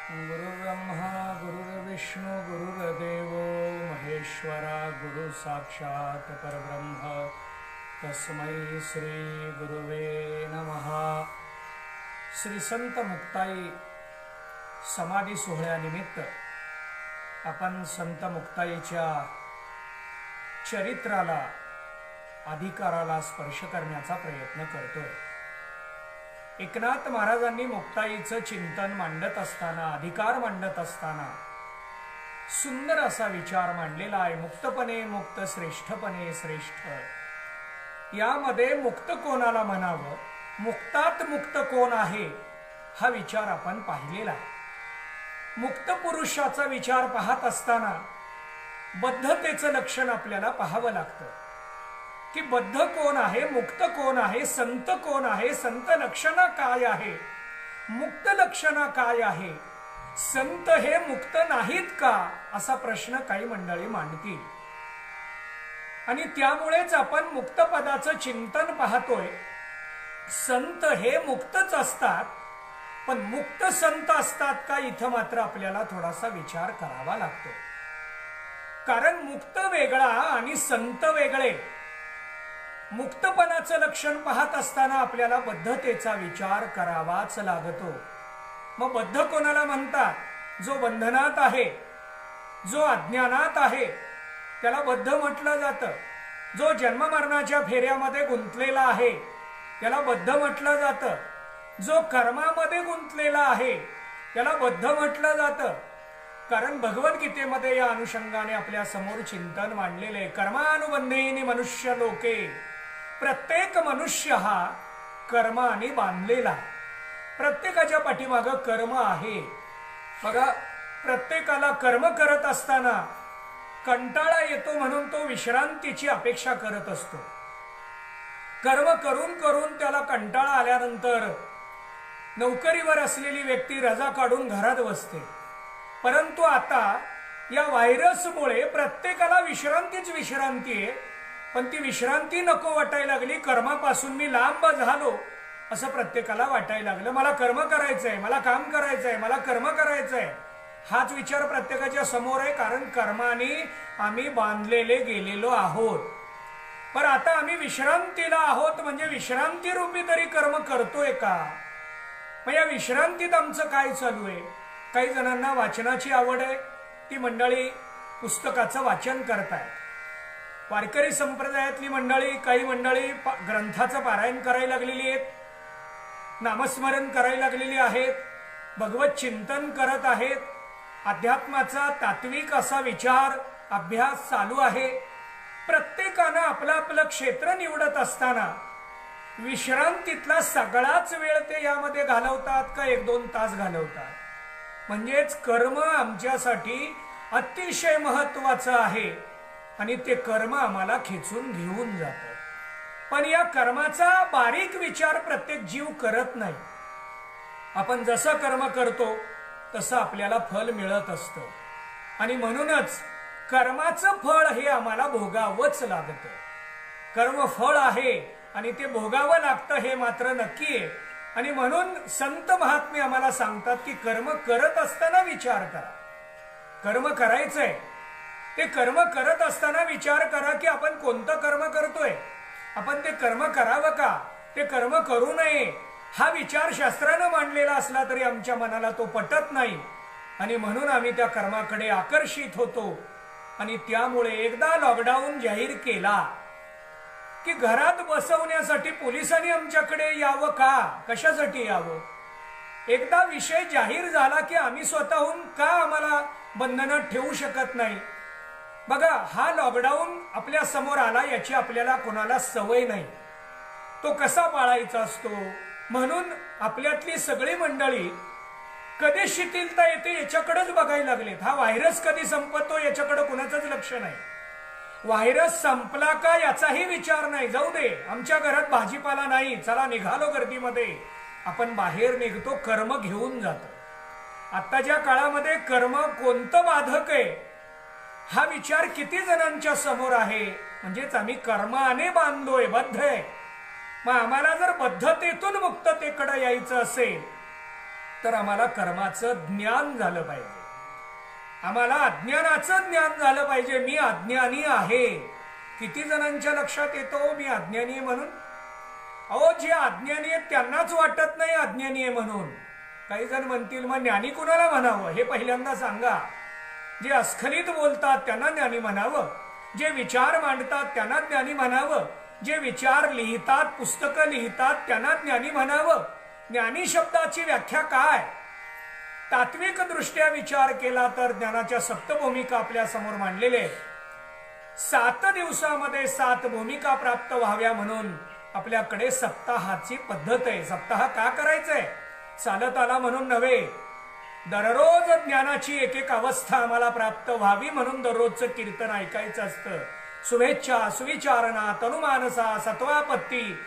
गुरुर्ब्रह्मा गुरुर्विष्णू गुरुर्देवो महेश्वरा गुरु साक्षात परब्रह्म तस्मै श्री गुरुवे नमः। श्री संत मुक्ताई समाधी सोहळ्यानिमित्त आपण संत मुक्ताईच्या चरित्राला अधिकाराला स्पर्श करण्याचा प्रयत्न करतोय। एकनाथ महाराजांनी मुक्ताईचं चिंतन मांडत असताना, अधिकार मांडत असताना सुंदर असा विचार मांडलेला आहे। मुक्तपणे मुक्त, श्रेष्ठपणे श्रेष्ठ। यामध्ये मुक्त कोणाला म्हणावं, मुक्तात मुक्त कोण आहे, हा विचार आपण पाहिलेला आहे। मुक्त पुरुषाचा विचार पाहत असताना बद्धतेचं लक्षण आपल्याला पाहावं लागतं की बद्ध कोण आहे, मुक्त कोण आहे, संत कोण आहे, संत लक्षणा काय आहे, मुक्त लक्षणा काय आहे, संत हे मुक्त नाहीत का, असा प्रश्न काही मंडळी मांडतील। आणि त्यामुळेच आपण मुक्त पदाचं चिंतन पाहतोय। संत हे मुक्तच असतात, पण मुक्त संत असतात का, इथं मात्र आपल्याला थोडासा विचार करावा लागतो। कारण मुक्त वेगळा आणि संत वेगळे। मुक्तपणाचं लक्षण पाहत असताना आपल्याला बद्धतेचा विचार करावाच लागतो। मग बद्ध कोणाला म्हणतात? जो बंधनात आहे, जो अज्ञानात आहे, त्याला बद्ध म्हटलं जातं। जो जन्म मरणाच्या फेऱ्यामध्ये गुंतलेला आहे, त्याला बद्ध म्हटलं जातं। जो कर्मामध्ये गुंतलेला आहे, त्याला बद्ध म्हटलं जातं। कारण भगवद्गीतेमध्ये या अनुषंगाने आपल्या समोर चिंतन मांडलेले। कर्मानुबंधेनी मनुष्य लोके, प्रत्येक मनुष्य हा कर्माने बांधलेला। प्रत्येकाच्या पाठीमागं कर्म आहे। बघा, प्रत्येकाला कर्म करत असताना कंटाळा येतो म्हणून तो विश्रांतीची अपेक्षा करत असतो। कर्म करून करून त्याला कंटाळा आल्यानंतर नोकरीवर असलेली व्यक्ती रजा काढून घरात बसते। परंतु आता या व्हायरसमुळे प्रत्येकाला विश्रांतीच विश्रांती आहे, पण ती विश्रांती नको वाटायला लागली। कर्मापासून मी लांब झालो असं प्रत्येकाला वाटायला लागलं। मला कर्म करायचंय, मला काम करायचंय, मला कर्म करायचंय, हाच विचार प्रत्येकाच्या समोर आहे। कारण कर्माने आम्ही बांधलेले गेलेलो आहोत। पण आता आम्ही विश्रांतीला आहोत, म्हणजे विश्रांती रूपी तरी कर्म करतोय का? मग या विश्रांतीत आमचं काय चालू आहे? काही जणांना वाचनाची आवड आहे, ती मंडळी पुस्तकाचं वाचन करतायत। वारकरी संप्रदायातली मंडळी, काही मंडळी ग्रंथाचं पारायण करायला लागलेली आहेत, नामस्मरण करायला लागलेली आहेत, भगवत चिंतन करत आहेत, अध्यात्माचा तात्विक असा विचार अभ्यास चालू आहे। प्रत्येकानं आपलं आपलं क्षेत्र निवडत असताना विश्रांतीतला सगळाच वेळ ते यामध्ये घालवतात का 1-2 तास घालवतात? म्हणजेच कर्म आमच्यासाठी अतिशय महत्वाचं आहे आणि ते कर्म आम्हाला खेचून घेऊन जातं। पण या कर्माचा बारीक विचार प्रत्येक जीव करत नाही। आपण जसं कर्म करतो तसं आपल्याला फल मिळत असतं आणि म्हणूनच कर्माचं फळ हे आम्हाला भोगावंच लागतं। कर्म फळ आहे आणि ते भोगावं लागतं हे मात्र नक्की आहे। आणि म्हणून संत महात्मे आम्हाला सांगतात की कर्म करत असताना विचार करा। कर्म करायचंय, ते कर्म करत असताना विचार करा की आपण कोणतं कर्म करतोय, आपण ते कर्म करावं का, ते कर्म करू नये, हा विचार शास्त्रानं मांडलेला असला तरी आमच्या मनाला तो पटत नाही आणि म्हणून आम्ही त्या कर्माकडे आकर्षित होतो। आणि त्यामुळे एकदा लॉकडाऊन जाहीर केला की घरात बसवण्यासाठी पोलिसांनी आमच्याकडे यावं का, कशासाठी यावं? एकदा विषय जाहीर झाला की आम्ही स्वतःहून का आम्हाला बंधनात ठेवू शकत नाही? बघा, हा लॉकडाऊन आपल्या समोर आला, याची आपल्याला कोणाला सवय नाही, तो कसा पाळायचा असतो। म्हणून आपल्यातली सगळी मंडळी कधी शिथिलता येते याच्याकडेच बघायला लागलेत। हा व्हायरस कधी संपतो याच्याकडे कुणाचंच लक्ष नाही। व्हायरस संपला का याचाही विचार नाही। जाऊ दे, आमच्या घरात भाजीपाला नाही, चला निघालो गर्दीमध्ये, आपण बाहेर निघतो, कर्म घेऊन जातो। आताच्या काळामध्ये कर्म कोणतं बाधक आहे हा विचार किती जणांच्या समोर आहे? म्हणजेच आम्ही कर्माने बांधलोय, बद्ध आहे। मग आम्हाला जर बद्धतेतून मुक्ततेकडे यायचं असेल तर आम्हाला कर्माचं ज्ञान झालं पाहिजे, आम्हाला अज्ञानाचं ज्ञान झालं पाहिजे. मी अज्ञानी आहे. किती जणांच्या लक्षात येतो मी अज्ञानी आहे म्हणून? अहो, जे अज्ञानी आहेत त्यांनाच वाटत नाही अज्ञानी आहे म्हणून. काही जण म्हणतील मग ज्ञानी कुणाला म्हणावं हे पहिल्यांदा सांगा. जे अस्खलित बोलतात त्यांना ज्ञानी म्हणावं, जे विचार मांडतात त्यांना ज्ञानी म्हणावं, जे विचार लिहितात, पुस्तकं लिहितात त्यांना ज्ञानी म्हणावं. ज्ञानी शब्दाची व्याख्या काय? तात्विक दृष्ट्या विचार केला तर ज्ञानाच्या 7 भूमिका आपल्या समोर मांडलेले. 7 दिवसामध्ये 7 भूमिका प्राप्त व्हाव्या म्हणून आपल्याकडे सप्ताहाची पद्धत आहे. सप्ताह का करायचंय? चालत आला म्हणून नव्हे, दररोज ज्ञानाची एक एक अवस्था आम्हाला प्राप्त व्हावी म्हणून दररोजचं कीर्तन ऐकायचं असतं. शुभेच्छा, सुविचारणा, तनुमानसा, सत्वापत्ती,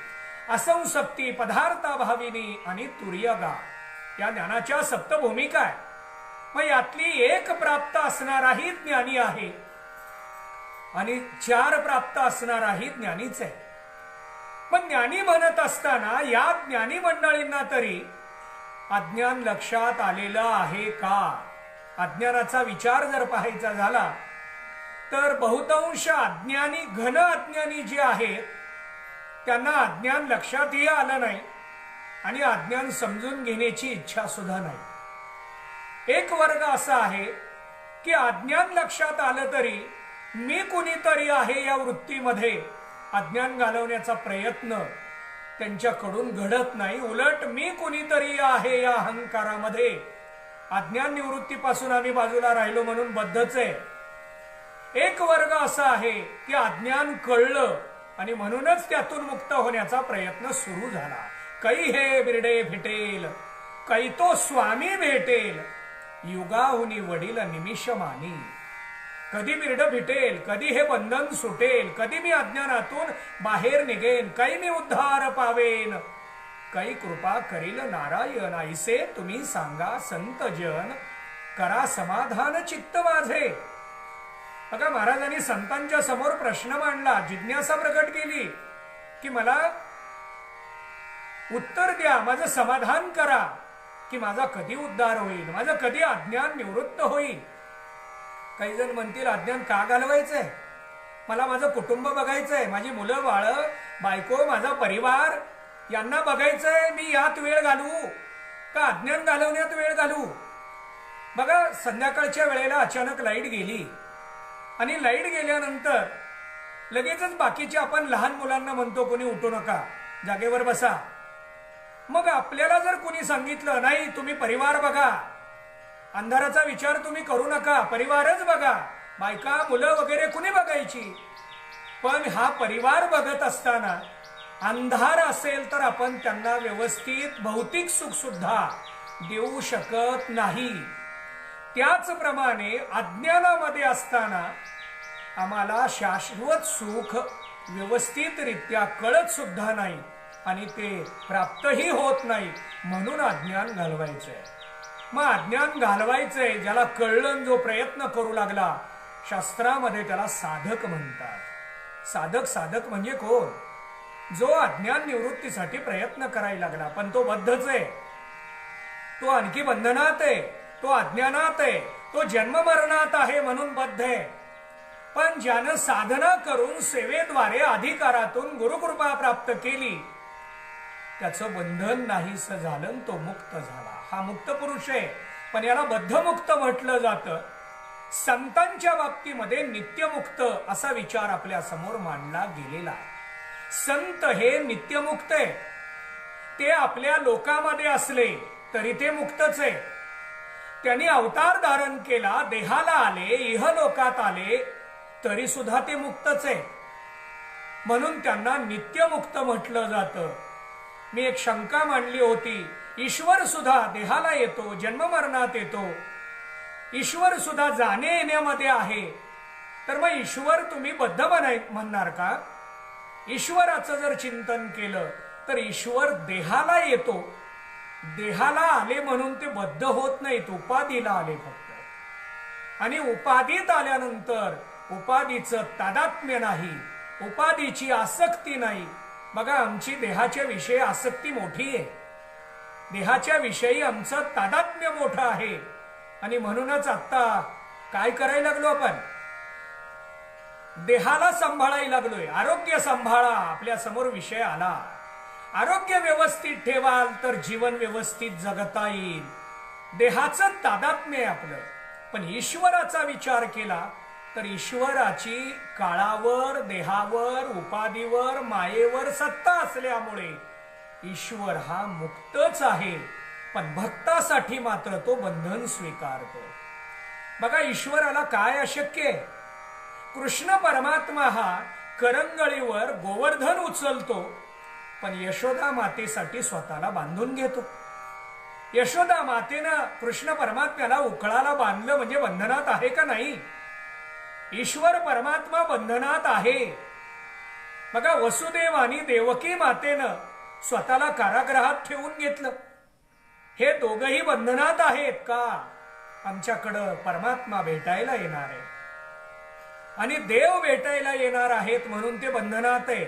असंसक्ती, पदार्था भाविनी आणि तुर्यगा या ज्ञानाच्या 7 भूमिका आहे. मग यातली एक प्राप्त असणाराही ज्ञानी आहे आणि 4 प्राप्त असणाराही ज्ञानीच आहे. पण ज्ञानी म्हणत असताना या ज्ञानी मंडळींना तरी अज्ञान लक्षात आलेलं आहे का? अज्ञानाचा विचार जर पाहायचा झाला तर बहुतांश अज्ञानी, घन अज्ञानी जे आहेत त्यांना अज्ञान लक्षातही आलं नाही आणि अज्ञान समजून घेण्याची इच्छा सुद्धा नाही. एक वर्ग असा आहे की अज्ञान लक्षात आलं तरी मी कुणीतरी आहे या वृत्तीमध्ये अज्ञान घालवण्याचा प्रयत्न त्यांच्याकडून घडत नाही. उलट मी कुणीतरी आहे या अहंकारामध्ये अज्ञान निवृत्तीपासून आम्ही बाजूला राहिलो म्हणून बद्धच आहे. एक वर्ग असा आहे की अज्ञान कळलं आणि म्हणूनच त्यातून मुक्त होण्याचा प्रयत्न सुरू झाला. कै हे बिरडे भेटेल, कै तो स्वामी भेटेल, युगाहुनी वडील निमिषमानी. कधी बिरड भेटेल, कधी हे बंधन सुटेल, कधी मी अज्ञानातून बाहेर निघेन, काही मी उद्धार पावेन, काही कृपा करील नारायण. ऐसे तुम्ही सांगा संत जन, करा समाधान चित्त माझे. बघा, महाराजांनी संतांच्या समोर प्रश्न मांडला, जिज्ञासा प्रकट केली की मला उत्तर द्या, माझं समाधान करा की माझा कधी उद्धार होईल, माझं कधी अज्ञान निवृत्त होईल. काही जण म्हणतील अज्ञान का घालवायचंय? मला माझं कुटुंब बघायचंय, माझी मुलं बाळ, बायको, माझा परिवार यांना बघायचंय. मी यात वेळ घालू का अज्ञान घालवण्यात वेळ घालू? बघा, संध्याकाळच्या वेळेला अचानक लाईट गेली आणि लाईट गेल्यानंतर लगेचच बाकीचे आपण लहान मुलांना म्हणतो कोणी उठू नका, जागेवर बसा. मग आपल्याला जर कोणी सांगितलं नाही तुम्ही परिवार बघा, अंधाराचा विचार तुम्ही करू नका, परिवारच बघा, बायका मुलं वगैरे कुणी बघायची. पण हा परिवार बघत असताना अंधार असेल तर आपण त्यांना व्यवस्थित भौतिक सुख सुद्धा देऊ शकत नाही. त्याचप्रमाणे अज्ञानामध्ये असताना आम्हाला शाश्वत सुख व्यवस्थितरित्या कळत सुद्धा नाही आणि ते प्राप्तही होत नाही, म्हणून अज्ञान घालवायचंय. मग अज्ञान घालवायचंय ज्याला कळलं, जो प्रयत्न करू लागला, शास्त्रामध्ये त्याला साधक म्हणतात. साधक म्हणजे कोण? जो अज्ञान निवृत्तीसाठी प्रयत्न करायला लागला पण तो बद्धच आहे, तो आणखी बंधनात आहे, तो अज्ञानात आहे, तो जन्म मरणात आहे म्हणून बद्ध आहे. पण ज्यानं साधना करून सेवेद्वारे अधिकारातून गुरुकृपा प्राप्त केली त्याचं बंधन नाहीस झालं, तो मुक्त झाला. हा मुक्त पुरुष आहे. पण याला बद्धमुक्त म्हटलं जातं. संतांच्या बाबतीमध्ये नित्यमुक्त असा विचार आपल्या समोर मांडला गेलेला. संत हे नित्यमुक्त आहे. ते आपल्या लोकामध्ये असले तरी ते मुक्तच आहे. त्यांनी अवतार धारण केला, देहाला आले, इहलोकात आले तरी सुद्धा ते मुक्तच आहे. म्हणून त्यांना नित्यमुक्त म्हटलं जातं. मी एक शंका मांडली होती, ईश्वर सुद्धा देहाला येतो, जन्ममरणात येतो, ईश्वर सुद्धा जाणे येण्यामध्ये आहे, तर मग ईश्वर तुम्ही बद्ध म्हणणार का? ईश्वराचं जर चिंतन केलं तर ईश्वर देहाला येतो. देहाला आले म्हणून ते बद्ध होत नाहीत, उपाधीला आले फक्त. आणि उपाधीत आल्यानंतर उपाधीचं तादात्म्य नाही, उपाधीची आसक्ती नाही. बघा, आमची देहाच्या विषयी आसक्ती मोठी आहे. देहाच्या विषयी आमचं तादात्म्य मोठं आहे आणि म्हणूनच आता काय करायला लागलो आपण? देहाला सांभाळायला लागलोय. आरोग्य सांभाळा. आपल्या समोर विषय आला. आरोग्य व्यवस्थित ठेवाल तर जीवन व्यवस्थित जगता येईल. देहाचं तादात्म्य आहे आपलं. पण ईश्वराचा विचार केला तर ईश्वराची काळावर, देहावर, उपाधीवर, मायेवर सत्ता असल्यामुळे ईश्वर हा मुक्तच आहे. पण भक्तासाठी मात्र तो बंधन स्वीकारतो. बघा, ईश्वराला काय अशक्य आहे? कृष्ण परमात्मा हा करंगळीवर गोवर्धन उचलतो, पण यशोदा मातेसाठी स्वतःला बांधून घेतो. यशोदा मातेनं कृष्ण परमात्म्याला उकळाला बांधलं म्हणजे बंधनात आहे का नाही? ईश्वर परमात्मा बंधनात आहे. बघा, वसुदेव आणि देवकी मातेनं स्वतःला कारागृहात ठेवून घेतलं. हे दोघही बंधनात आहेत का? आमच्याकडं परमात्मा भेटायला येणार आहे आणि देव भेटायला येणार आहेत म्हणून ते बंधनात आहे.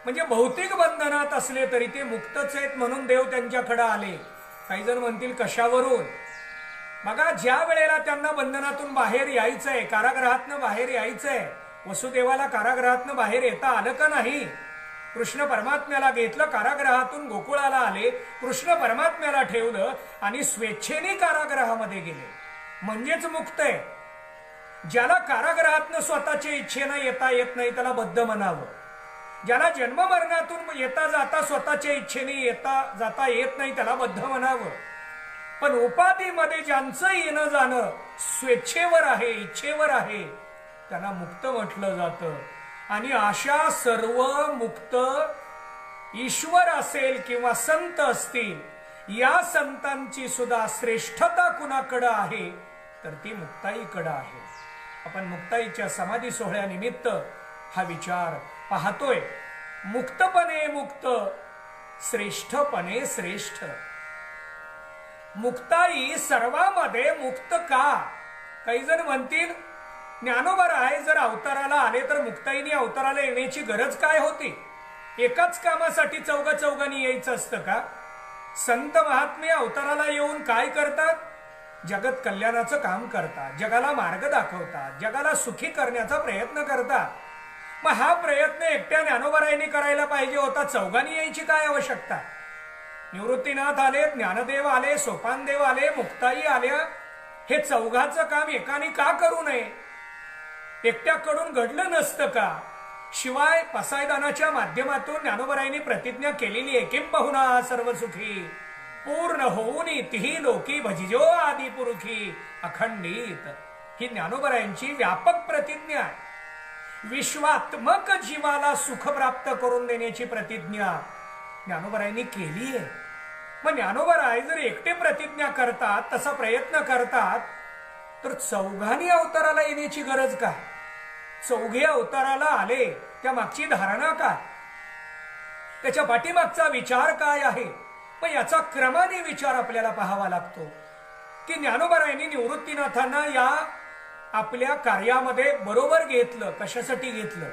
म्हणजे भौतिक बंधनात असले तरी ते मुक्तच आहेत म्हणून देव त्यांच्याकडे आले. काही जण म्हणतील कशावरून? बघा, ज्या वेळेला त्यांना बंधनातून बाहेर यायचंय, कारागृहातनं बाहेर यायचंय, वसुदेवाला कारागृहातनं बाहेर येता आलं का नाही? कृष्ण परमात्म्याला घेतलं, कारागृहातून गोकुळाला आले, कृष्ण परमात्म्याला ठेवलं आणि स्वेच्छेने कारागृहामध्ये गेले, म्हणजेच मुक्त आहे. ज्याला कारागृहातनं स्वतःच्या इच्छेनं येता येत नाही त्याला बद्ध म्हणावं. ज्याला जन्म मरणातून येता जाता स्वतःच्या इच्छेने येता जाता येत नाही त्याला बद्ध म्हणावं. पण उपाधीमध्ये ज्यांचं येणं जाणं स्वेच्छेवर आहे, इच्छेवर आहे, त्यांना मुक्त म्हटलं जातं. आणि अशा सर्व मुक्त ईश्वर असेल किंवा संत असतील, या संतांची सुद्धा श्रेष्ठता कुणाकडे आहे तर ती मुक्ताईकडे आहे. आपण मुक्ताईच्या समाधी सोहळ्यानिमित्त हा विचार पाहतोय. मुक्तपणे मुक्त, श्रेष्ठपणे श्रेष्ठ. मुक्ताई सर्वांमध्ये मुक्त का? काही जण म्हणतील ज्ञानोबा राय जर अवताराला आले तर मुक्ताईने अवताराला येण्याची गरज काय होती? एकाच कामासाठी चौघांनी यायचं असतं का? संत महात्मे अवताराला येऊन काय करतात? जगत कल्याणाचं काम करतात, जगाला मार्ग दाखवतात, जगाला सुखी करण्याचा प्रयत्न करतात. मग हा प्रयत्न एकट्या ज्ञानोबारायांनी करायला पाहिजे होता. चौघांनी यायची काय आवश्यकता? निवृत्तीनाथ आले, ज्ञानदेव आले, सोपानदेव आले, मुक्ताई आल्या. हे चौघाचं काम एकाने का करू नये? एकट्याकडून घडलं नसतं का? शिवाय पसायदानाच्या माध्यमातून ज्ञानोबारायांनी प्रतिज्ञा केलेली आहे, किंबहुना सर्व सुखी पूर्ण होऊन तिही लोकी भजिजो आदी पुरुखी अखंडित. ही ज्ञानोबारायांची व्यापक प्रतिज्ञा आहे. विश्वात्मक जीवाला सुख प्राप्त करून देण्याची प्रतिज्ञा ज्ञानोबारायांनी केली आहे. मग ज्ञानोबाराय जर एकटे प्रतिज्ञा करतात, तसा प्रयत्न करतात, तर चौघांनी अवताराला येण्याची गरज काय? चौघे अवताराला आले त्या मागची धारणा काय? त्याच्या पाठीमागचा विचार काय आहे? मग याचा क्रमाने विचार आपल्याला पाहावा लागतो की ज्ञानोबारायांनी निवृत्तीनाथांना या आपल्या कार्यामध्ये बरोबर घेतलं. कशासाठी घेतलं?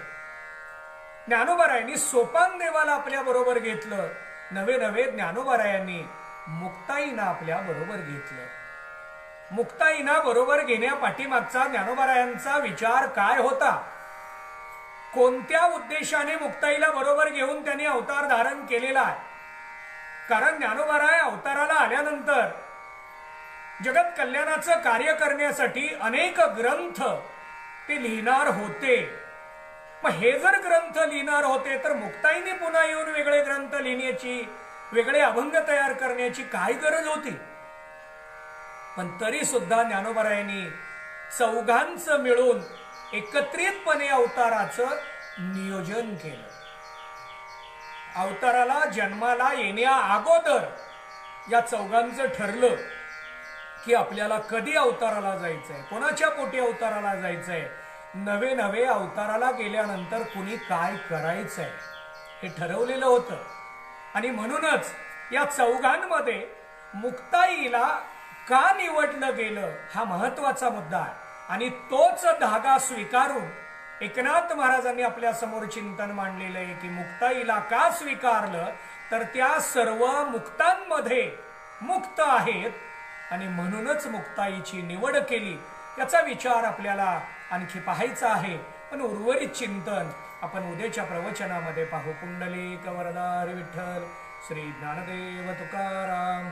ज्ञानोबारायांनी सोपान देवाला आपल्या बरोबर घेतलं. नवे नवे ज्ञानोबारायांनी मुक्ताईना आपल्या बरोबर घेतलं. मुक्ताईना बरोबर घेण्या पाठीमागचा ज्ञानोबारायांचा विचार काय होता? कोणत्या उद्देशाने मुक्ताईला बरोबर घेऊन त्यांनी अवतार धारण केलेला आहे? कारण ज्ञानोबाराय अवताराला आल्यानंतर जगत कल्याणाचं कार्य करण्यासाठी अनेक ग्रंथ ते लिहिणार होते. मग हे जर ग्रंथ लिहिणार होते तर मुक्ताईने पुन्हा येऊन वेगळे ग्रंथ लिहिण्याची, वेगळे अभंग तयार करण्याची काय गरज होती? पण तरी सुद्धा ज्ञानोबारायांनी चौघांचं मिळून एकत्रितपणे अवताराचं नियोजन केलं. अवताराला जन्माला येण्या अगोदर या चौघांचं ठरलं की आपल्याला कधी अवताराला जायचंय, कोणाच्या पोटी अवताराला जायचंय, नवे नवे अवताराला गेल्यानंतर कुणी काय करायचंय हे ठरवलेलं होतं. आणि म्हणूनच या चौघांमध्ये मुक्ताईला का निवडलं गेलं हा महत्वाचा मुद्दा आहे. आणि तोच धागा स्वीकारून एकनाथ महाराजांनी आपल्या समोर चिंतन मांडलेलं आहे की मुक्ताईला का स्वीकारलं तर त्या सर्व मुक्तांमध्ये मुक्त आहेत आणि म्हणूनच मुक्ताईची निवड केली, याचा विचार आपल्याला आणखी पाहायचा आहे. पण उर्वरित चिंतन आपण उद्याच्या प्रवचनामध्ये पाहू. पुंडलिक वरदा हरी विठ्ठल. श्री ज्ञानदेव तुकाराम.